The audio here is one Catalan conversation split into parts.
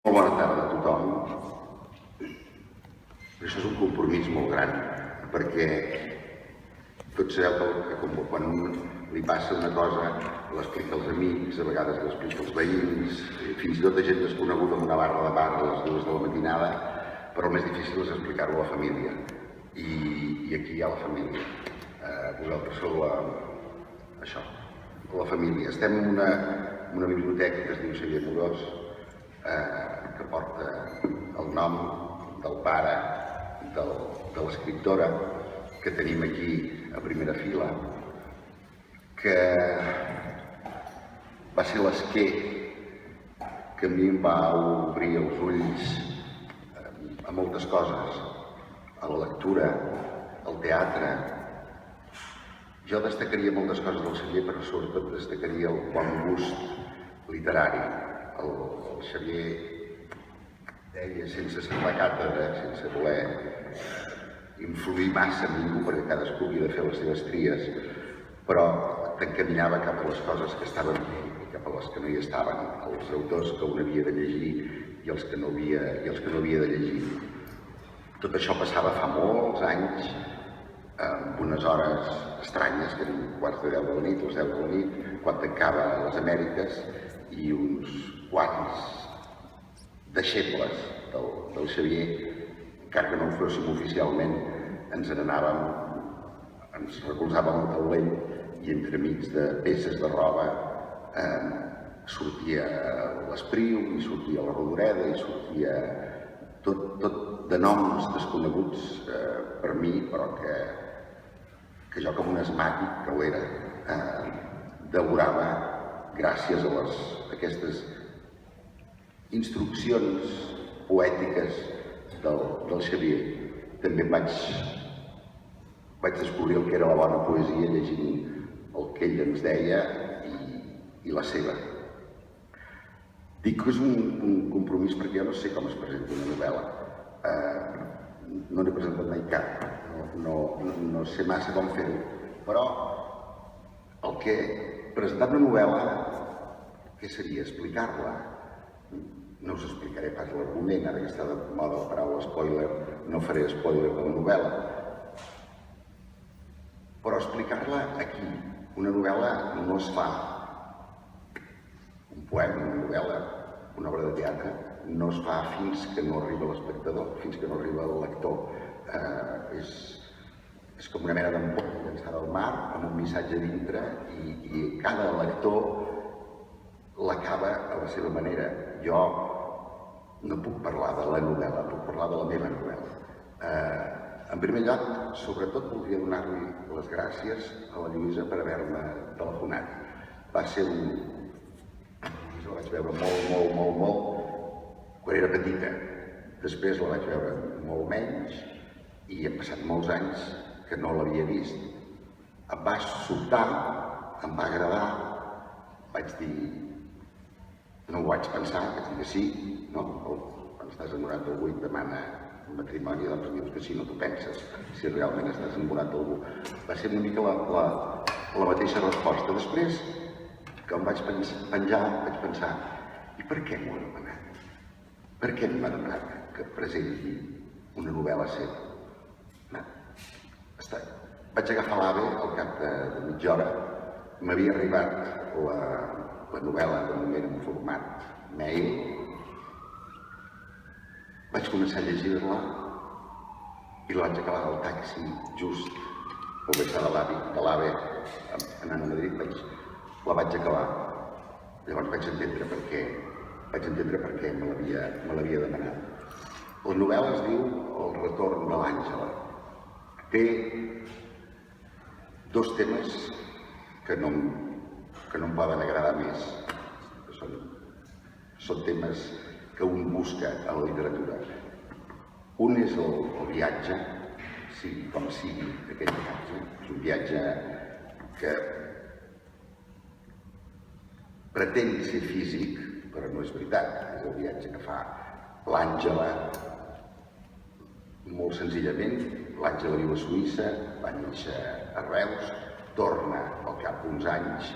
Molt bona tarda a tothom. Això és un compromís molt gran, perquè tots sabeu que quan un li passa una cosa l'explica als amics, a vegades l'explica als veïns, fins i tot a gent desconeguda en una barra de bar a les 2 de la matinada, però el més difícil és explicar-ho a la família. I aquí hi ha la família. Vosaltres sou la família. Estem en una biblioteca que es diu Xavier Amorós, que porta el nom del pare de l'escriptora que tenim aquí a primera fila, que va ser l'esquer que a mi em va obrir els ulls a moltes coses, a la lectura, al teatre. Jo destacaria moltes coses del Xavier, però sobretot destacaria el bon gust literari. El Xavier deia, sense ser la càtedra, sense voler influir massa en ningú, perquè cadascú havia de fer les seves tries, però t'encaminava cap a les coses que estaven bé i cap a les que no hi estaven, els autors que un havia de llegir i els que no havia de llegir. Tot això passava fa molts anys, amb unes hores estranyes, que eren quarts de 10 de la nit, les 10 de la nit, quan tancava les Amèriques, i uns quants deixebles del Xavier, encara que no ho fóssim oficialment, ens n'anàvem, ens recolzàvem al taulell i entremig de peces de roba sortia l'Espriu, i sortia la Rodoreda, i sortia tot de noms desconeguts per mi, però que jo, com un asmàtic que ho era, devorava gràcies a aquestes instruccions poètiques del Xavier. També vaig descobrir el que era la bona poesia llegint el que ell ens deia i la seva. Dic que és un compromís perquè jo no sé com es presenta una novel·la. No n'he presentat mai cap, no sé massa com fer-ho, però el que presentar una novel·la, què seria? Explicar-la? No us explicaré pas l'argument, ara que està de moda la paraula spoiler, no faré spoiler de la novel·la. Però explicar-la aquí, una novel·la no es fa. Un poema, una novel·la, una obra de teatre, no es fa fins que no arriba l'espectador, fins que no arriba el lector. És com una mena d'ampolla llançada al mar amb un missatge dintre i cada lector l'acaba a la seva manera. Jo no puc parlar de la novel·la, puc parlar de la meva novel·la. En primer lloc, sobretot voldria donar-li les gràcies a la Lluïsa per haver-me telefonat. Va ser jo la vaig veure molt quan era petita. Després la vaig veure molt menys i han passat molts anys que no l'havia vist. Em va sobtar, em va agradar, vaig dir, no ho vaig pensar, vaig dir que sí, no? Quan estàs enamorat d'algú i et demana un matrimoni, doncs dius que sí, no t'ho penses, si realment estàs enamorat d'algú. Va ser una mica la mateixa resposta. Després, que em vaig penjar, vaig pensar, i per què m'ho ha demanat? Per què m'ha demanat que presenti una novel·la seva? Vaig agafar l'AVE al cap de mitja hora, m'havia arribat la novel·la de moment en format mail, vaig començar a llegir-la i la vaig acabar al taxi just al baixar de l'AVE anant a Madrid, la vaig acabar. Llavors vaig entendre per què me l'havia demanat. La novel·la es diu El retorn de l'Àngela. Té dos temes que no em poden agradar més. Són temes que un busca a la literatura. Un és el viatge, sigui com sigui aquell viatge. És un viatge que pretén ser físic, però no és veritat. És el viatge que fa l'Àngela, molt senzillament. L'Àngela viu a Suïssa, va néixer a Reus, torna al cap d'uns anys,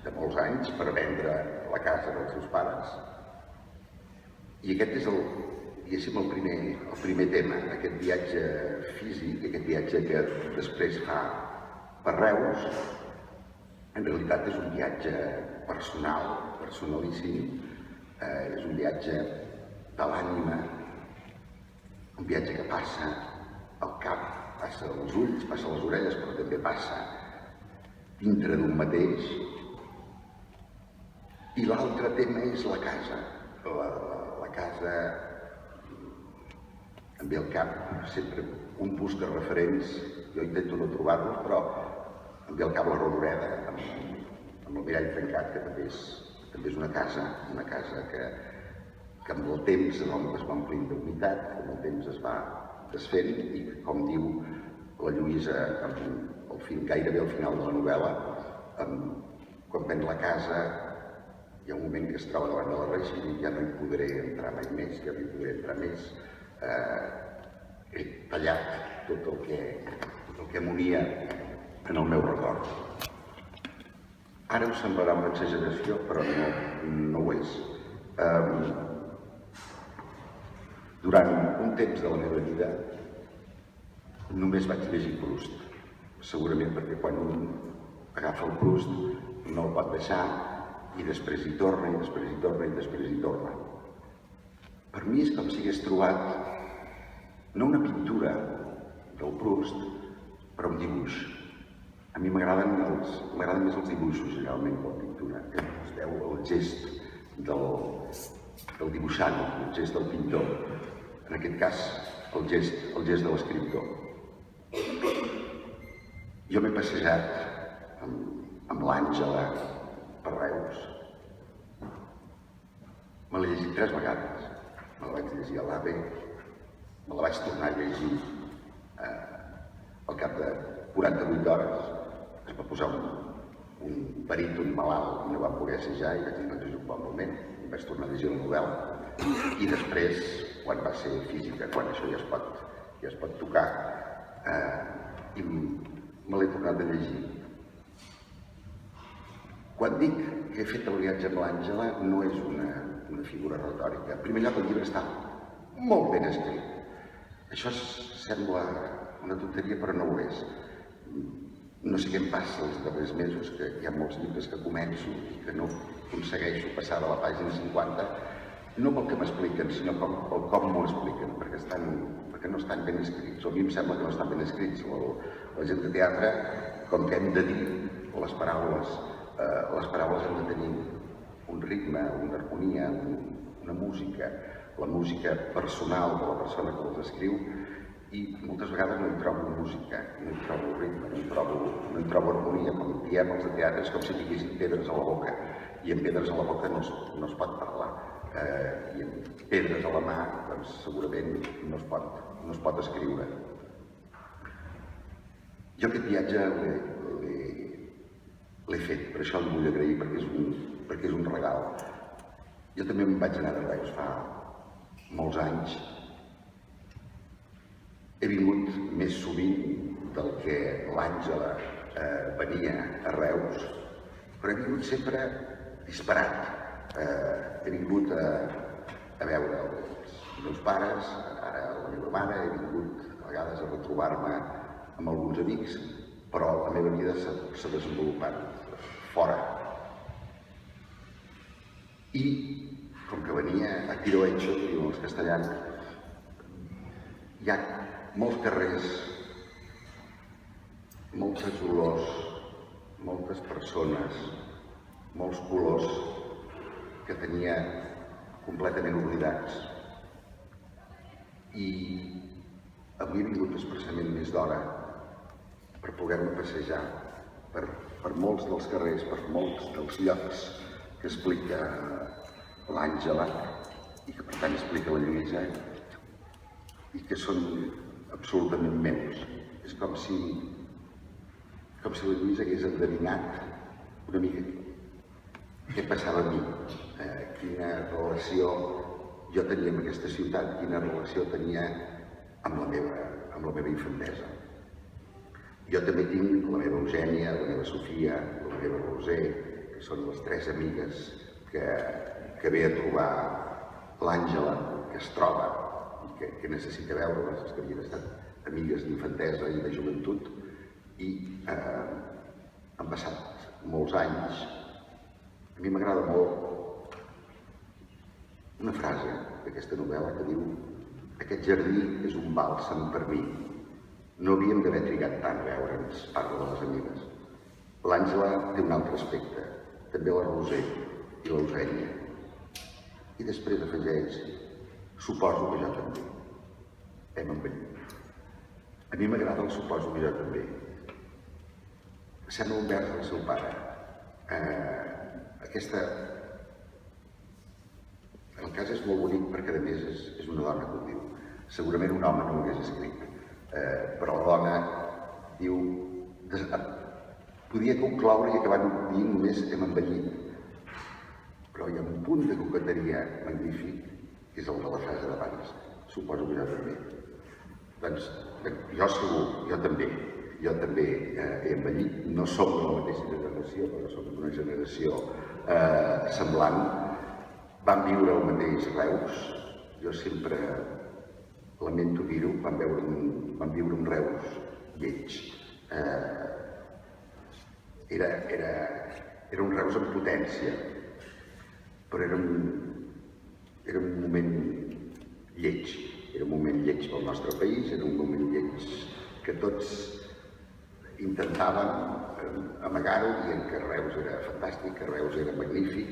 de molts anys, per vendre la casa dels seus pares. I aquest és diguéssim, el primer tema, aquest viatge físic, aquest viatge que després fa per Reus. En realitat és un viatge personal, personalíssim, és un viatge de l'ànima, un viatge que passa al cap, passa als ulls, passa a les orelles, però també passa dintre d'un mateix. I l'altre tema és la casa. La casa, em ve al cap, sempre un busca referents, jo intento no trobar-los, però em ve al cap la Rodoreda, amb el mirall trencat, que també és una casa que amb el temps es va omplint d'unitat, que amb el temps es va desfent i, com diu la Lluïsa gairebé al final de la novel·la, quan ven la casa hi ha un moment que es troba davant de la reixa i diu: ja no hi podré entrar mai més, ja no hi podré entrar més. He tallat tot el que m'unia en el meu record. Ara us semblarà una exageració, però no ho és. Durant un temps de la meva vida només vaig llegir Proust, segurament perquè quan un agafa el Proust no el pot deixar i després hi torna, i després hi torna, i després hi torna. Per mi és com si hagués trobat no una pintura del Proust, però un dibuix. A mi m'agraden més els dibuixos, generalment, que la pintura, que es veu el gest del dibuixant, el gest del pintor. En aquest cas, el gest de l'escriptor. Jo m'he passejat amb l'Àngela per Reus. Me l'he llegit 3 vegades. Me la vaig llegir a l'AVE, me la vaig tornar a llegir al cap de 48 hores. Es va posar un baríton malalt i no va poder assajar i vaig dir: doncs és un bon moment. I vaig tornar a llegir la novel·la. I després, quan va ser física, quan això ja es pot tocar, i me l'he tornat a llegir. Quan dic que he fet el viatge amb l'Àngela, no és una figura retòrica. En primer lloc, el llibre està molt ben escrit. Això sembla una tonteria, però no ho és. No sé què em passa els darrers mesos, que hi ha molts llibres que començo i que no aconsegueixo passar de la pàgina 50, no pel que m'expliquen, sinó pel com m'ho expliquen, perquè no estan ben escrits. A mi em sembla que no estan ben escrits. La gent de teatre, com que hem de dir les paraules han de tenir un ritme, una harmonia, una música, la música personal de la persona que les escriu, i moltes vegades no hi trobo música, no hi trobo ritme, no hi trobo harmonia. Com diem els de teatre, és com si tinguessin pedres a la boca, i amb pedres a la boca no es pot parlar, i amb pedres a la mà, doncs segurament no es pot escriure. Jo aquest viatge l'he fet, per això li vull agrair, perquè és un regal. Jo també me'n vaig anar de Reus fa molts anys. He vingut més sovint del que l'Àngela venia a Reus, però he vingut sempre disparat. He vingut a veure els meus pares, ara la meva mare, he vingut a vegades a retrobar-me amb alguns amics, però la meva vida s'ha desenvolupat fora. I, com que venia a tiro hecho, diuen els castellans, hi ha molts carrers, moltes olors, moltes persones, molts colors que tenia completament oblidats. I avui he vingut expressament més d'hora per poder-me passejar per molts dels carrers, per molts dels llocs que explica l'Àngela i que per tant explica la Lluïsa i que són absolutament meus. És com si la Lluïsa hagués endevinat una mica què passava a mi, quina relació jo tenia amb aquesta ciutat, quina relació tenia amb la meva infantesa. Jo també tinc la meva Eugènia, la meva Sofia, la meva Roser, que són les 3 amigues que ve a trobar l'Àngela, que es troba i que necessita veure-les, que havien estat amigues d'infantesa i de joventut, i han passat molts anys. A mi m'agrada molt una frase d'aquesta novel·la que diu: aquest jardí és un bàlsam per mi. No havíem d'haver trigat tant a veure'ns, parla de les amigues. L'Àngela té un altre aspecte, també la Roser i l'Eugènia. I després afegeix: suposo que jo també. Hem envellit. A mi m'agrada el suposo que jo també. Sembla un vers del seu pare. En el cas és molt bonic perquè a més és una dona que ho diu. Segurament un home no ho hagués escrit, però la dona diu... Podia concloure i acabar dient només hem envellit, però hi ha un punt de coqueteria magnífic, que és el de la frase d'abans. Suposo que jo també. Doncs jo segur, jo també he envellit. No som de la mateixa generació, però som d'una generació semblant. Vam viure el mateix Reus. Jo sempre lamento dir-ho, vam viure un Reus lleig. Era un Reus en potència, però era un moment lleig. Era un moment lleig pel nostre país, era un moment lleig que tots intentàvem amagar-ho, dient que Reus era fantàstic, que Reus era magnífic.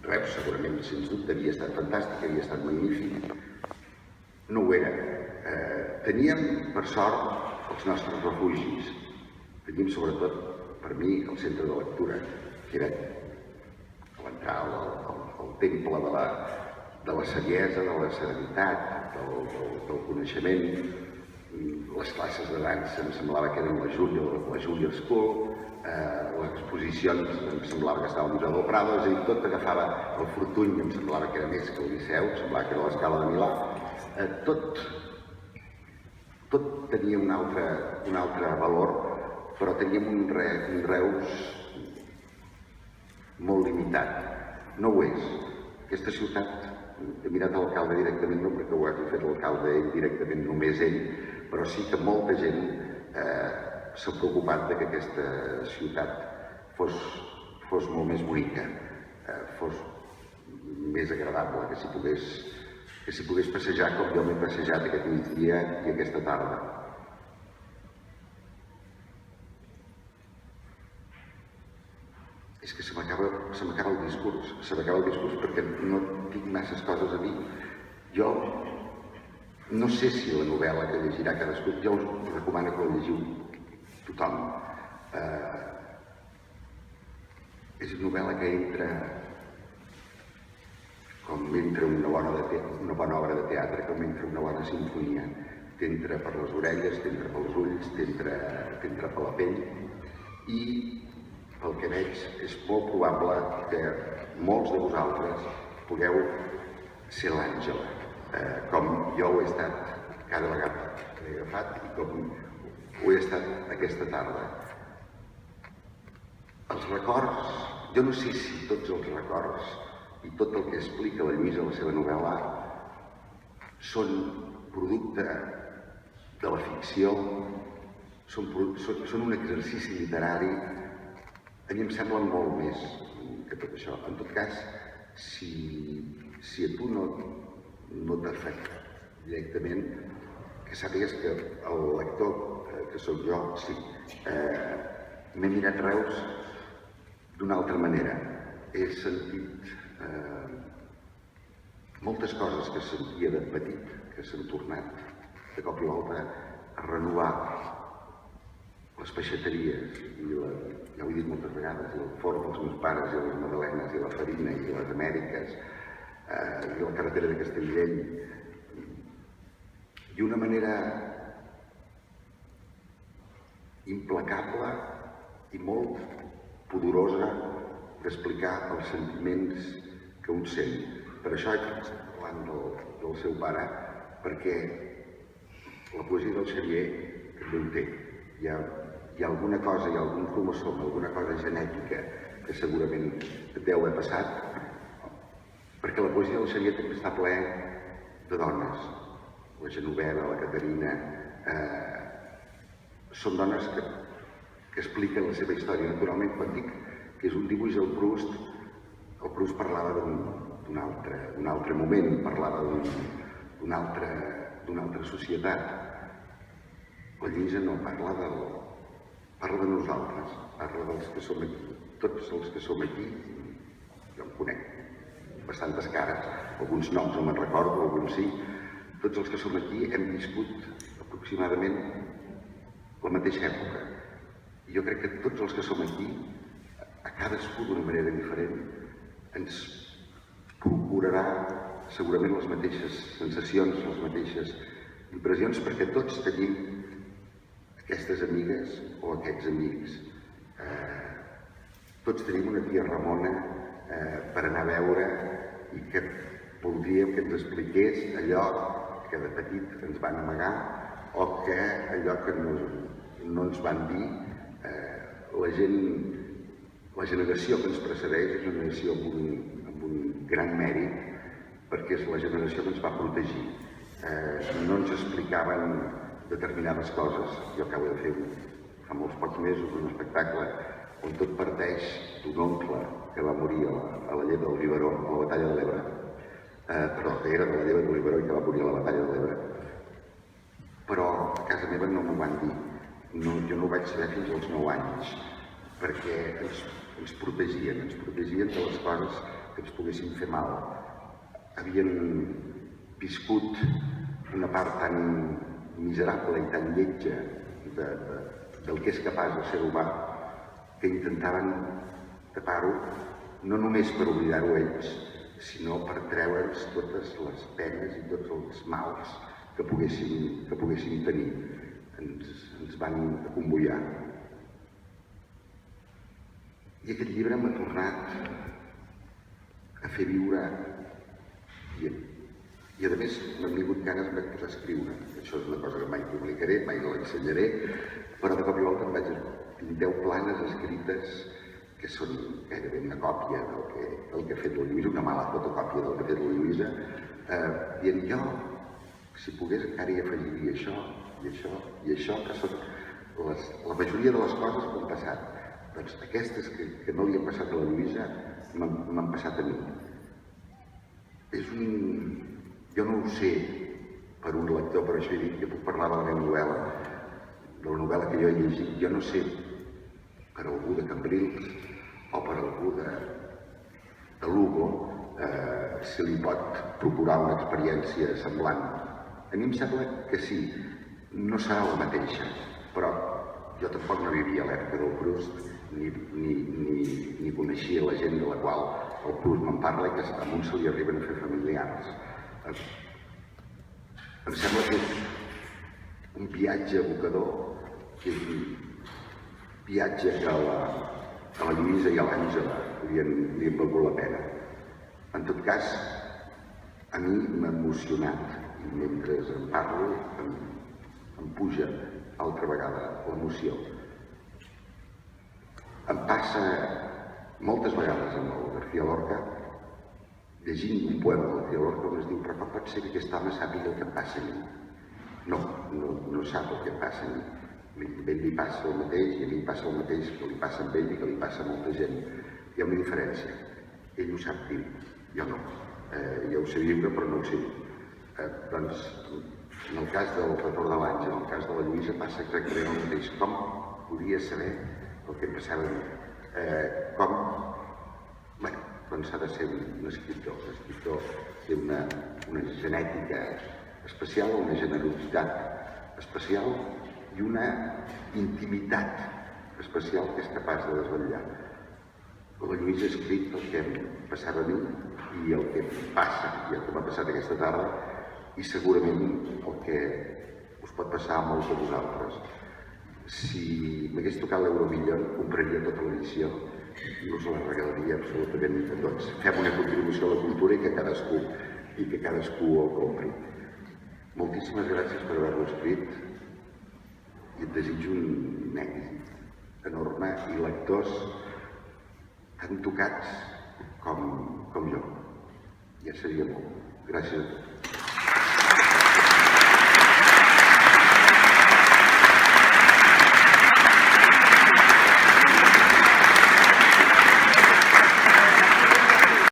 Reus segurament, sens dubte, havia estat fantàstic, havia estat magnífic. No ho era. Teníem, per sort, els nostres refugis. Teníem, sobretot, per mi, el centre de lectura, que era l'entrar al temple de la saviesa, de la serenitat, del coneixement. Les classes de dansa em semblava que eren la Júlia School, les exposicions em semblava que estava al Museu del Prado, és a dir, tot agafava el Fortuny, em semblava que era més que el Liceu, em semblava que era l'Escala de Milà. Tot tenia un altre valor, però teníem un Reus molt limitat. No ho és. Aquesta ciutat, he mirat l'alcalde directament, no perquè ho hagi fet l'alcalde ell directament, només ell, però sí que molta gent s'ha preocupat que aquesta ciutat fos molt més bonica, fos més agradable, que s'hi pogués passejar com jo m'he passejat aquest migdia i aquesta tarda. És que se m'acaba el discurs perquè no tinc masses coses a dir. Jo no sé si la novel·la que llegirà cadascú, jo us recomano que la llegiu tothom. És una novel·la que entra com entra una bona obra de teatre, com entra una bona sinfonia. T'entra per les orelles, t'entra pels ulls, t'entra per la pell i pel que veig, és molt probable que molts de vosaltres pugueu ser l'Àngela, com jo ho he estat cada vegada que l'he agafat i com ho he estat aquesta tarda. Els records, jo no sé si tots els records i tot el que explica la Lluïsa a la seva novel·la són producte de la ficció, són un exercici literari. A mi em semblen molt més que tot això. En tot cas, si a tu no t'afecta directament, que sàpigues que el lector, que sóc jo, sí, m'he mirat Reus d'una altra manera. He sentit moltes coses que sentia de petit, que s'han tornat de cop i volta a renovar. Les peixateries, ja ho he dit moltes vegades, i el forn dels meus pares, i les magdalenes, i la farina, i les Amèriques, i la carretera de Castellvell. I una manera implacable i molt poderosa d'explicar els sentiments que un sent. Per això he començat parlant del seu pare, perquè la poesia del Xavier també ho té. Hi ha alguna cosa, hi ha algun cromosoma, alguna cosa genètica que segurament et deu haver passat, perquè la poesia del Xavier també està ple de dones. La Genoveva, la Caterina, són dones que expliquen la seva història. Naturalment, quan dic que és un dibuix del Proust, el Proust parlava d'un altre moment, parlava d'una altra societat. La Lluïsa no, parla de nosaltres, parla dels que som aquí. Tots els que som aquí, jo en conec bastantes cares, alguns noms no me'n recordo, alguns sí. Tots els que som aquí hem viscut aproximadament la mateixa època. I jo crec que tots els que som aquí, a cadascú d'una manera diferent, ens procurarà segurament les mateixes sensacions, les mateixes impressions, perquè tots tenim aquestes amigues o aquests amics. Tots tenim una tia Ramona per anar a veure i que voldríem que ens expliqués allò que de petit ens van amagar o que allò que no ens van dir. La generació que ens precedeix és una generació amb un gran mèrit perquè és la generació que ens va protegir. No ens explicaven determinades coses. Jo acabo de fer fa molts pocs mesos un espectacle on tot parteix d'un oncle que va morir a la lleva del Riberó, a la batalla de l'Ebre. Perdó, que era de la lleva de l'Iberó i que va morir a la batalla de l'Ebre. Però a casa meva no m'ho van dir. Jo no ho vaig saber fins als 9 anys, perquè ens protegien de les coses que ens poguessin fer mal. Havien viscut una part tan miserable i tan lletja del que és capaç el ser humà que intentaven tapar-ho, no només per oblidar-ho ells, sinó per treure'ns totes les penes i tots els mals que poguessin tenir. Ens van acomboiar. I aquest llibre m'ha tornat a fer viure i a més m'han vingut ganes de posar a escriure. Això és una cosa que mai publicaré, mai no l'ensenyaré, però de cop i volta em vaig dir 10 planes escrites que són gairebé una còpia del que ha fet la Lluïsa, una mala fotocòpia del que ha fet la Lluïsa, dient jo, si pogués encara hi afegiria això i això i això, que són la majoria de les coses que han passat. Doncs aquestes que no li han passat a la Lluïsa m'han passat a mi. Jo no ho sé per un lector, per això he dit que puc parlar de la meva novel·la, de la novel·la que jo he llegit. Jo no sé per algú de Cambrils o per algú de Lugo si li pot procurar una experiència semblant. A mi em sembla que sí, no serà la mateixa, però jo tampoc no vivia a l'època del Proust ni coneixia la gent de la qual el Proust me'n parla i que a un se li arriben a fer familiars. Em sembla que és un viatge evocador, que és un viatge que a la Lluïsa i a l'Àngela li han valgut la pena. En tot cas, a mi m'ha emocionat i mentre en parlo em puja altra vegada l'emoció. Em passa moltes vegades amb el García Lorca llegint un poema del García Lorca on es diu però com pot ser que aquest home sàpiga el que em passa a mi? No sap el que em passa a mi. A ell li passa el mateix i a mi em passa el mateix que li passa a ell i que li passa a molta gent. Hi ha una diferència. Ell ho sap dir, jo no. Jo ho sé viure però no ho sé. Doncs en el cas del Retorn de l'Àngel, en el cas de la Lluïsa passa exactament el mateix. Com podia saber el que em passava a mi? Com? Bé, doncs s'ha de ser un escriptor. L'escriptor té una genètica especial, una generositat especial i una intimitat especial que és capaç de desvetllar. La Lluïsa ha escrit el que em passava a mi i el que passa i el que m'ha passat aquesta tarda i segurament el que us pot passar a molts de vosaltres. Si m'hagués tocat l'Euromillion, compraria tota l'edició i us la regalaria absolutament a tots. Fem una contribució a la cultura i que cadascú el compri. Moltíssimes gràcies per haver-lo escrit i et desitjo un èxit enorme i lectors tan tocats com jo. Ja seria molt. Gràcies a tots.